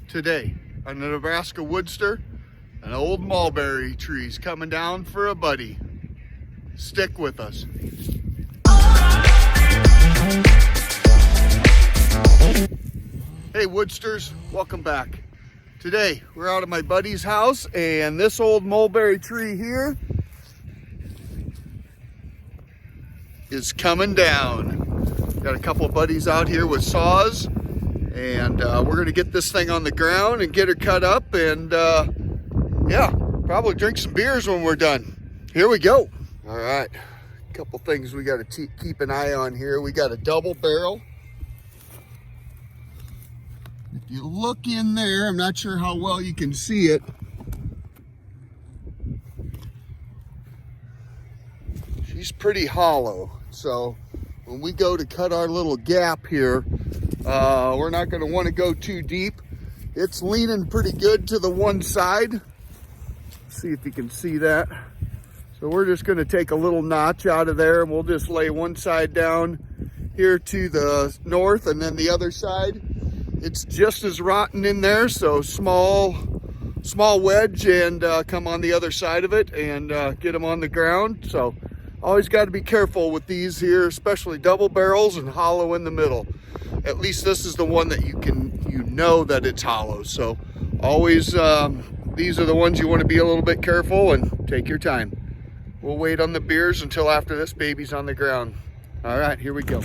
Today on the Nebraska Woodster, an old mulberry tree's coming down for a buddy. Stick with us. Hey Woodsters, welcome back. Today we're out at my buddy's house, and this old mulberry tree here is coming down. Got a couple of buddies out here with saws, and we're gonna get this thing on the ground and get her cut up, and yeah, probably drink some beers when we're done. Here we go. All right, a couple things we got to keep an eye on here. We got a double barrel. If you look in there, I'm not sure how well you can see it. She's pretty hollow, so when we go to cut our little gap here, we're not going to want to go too deep. It's leaning pretty good to the one side. See if you can see that. So we're just going to take a little notch out of there, and we'll just lay one side down here to the north, and then the other side, it's just as rotten in there. So small wedge, and come on the other side of it and get them on the ground. So always got to be careful with these here, especially double barrels and hollow in the middle. At least this is the one that you know that it's hollow. So always, these are the ones you want to be a little bit careful and take your time. We'll wait on the beers until after this baby's on the ground. All right, here we go.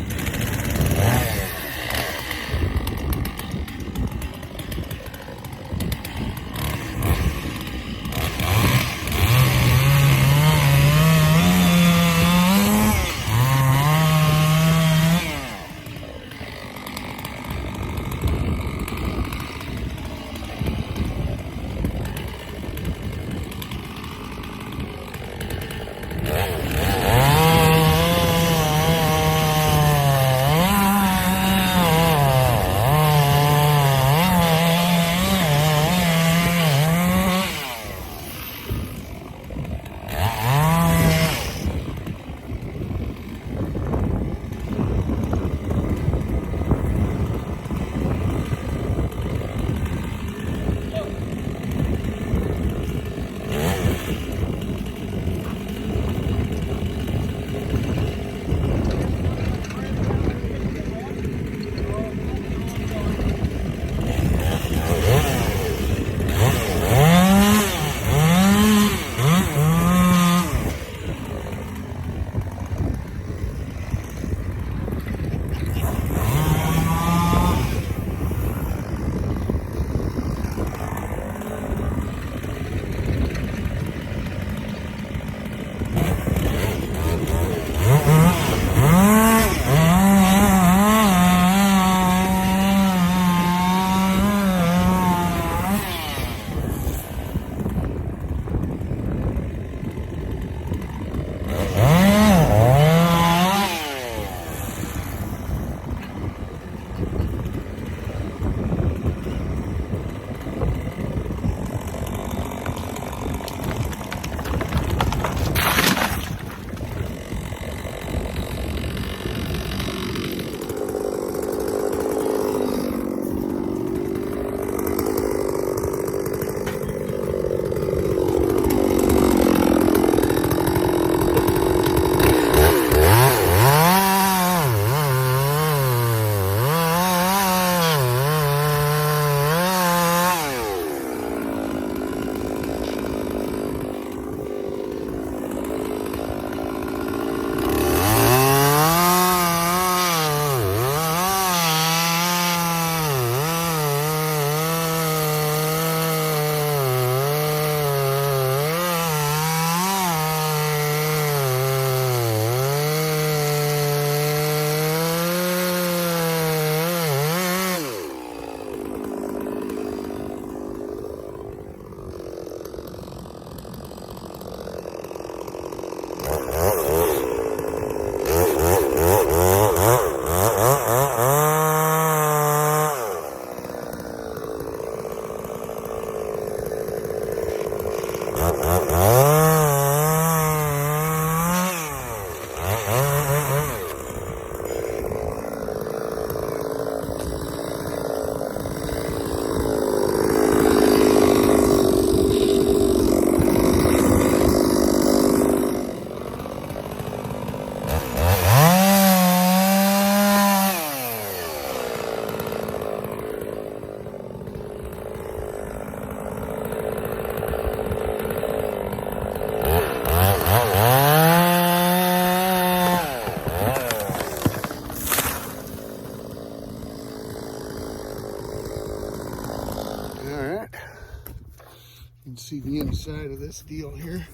can see the inside of this deal here.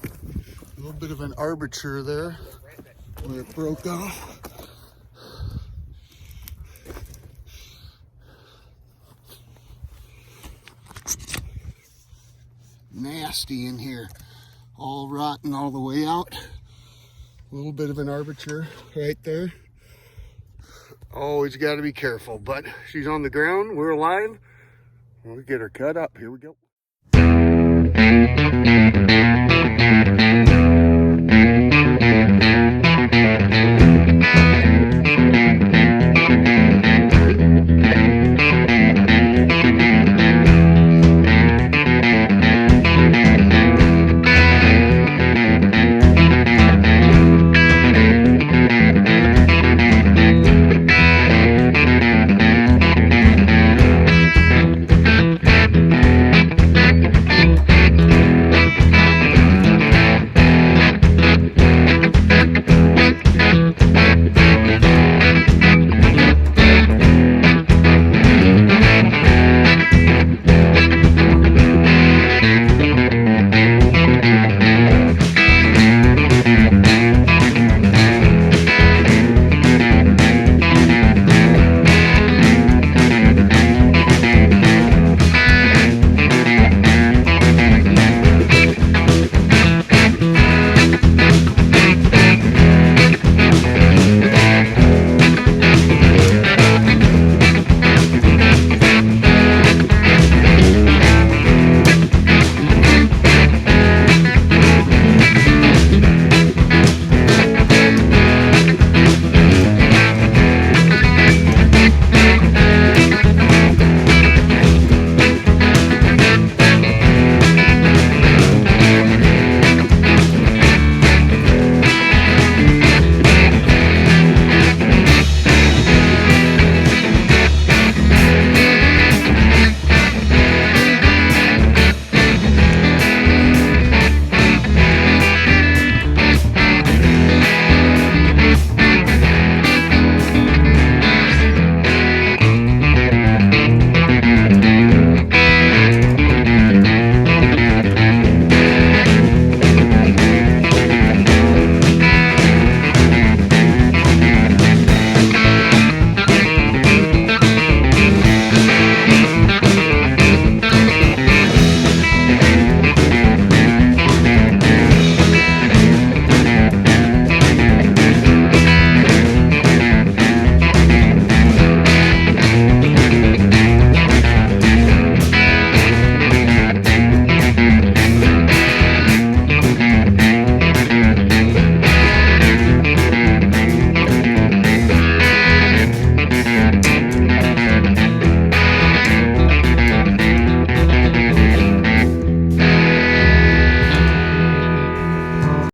A little bit of an armature there where it broke off. Nasty in here, all rotten all the way out. A little bit of an armature right there. Always got to be careful, but she's on the ground. We're alive. We'll get her cut up. Here we go.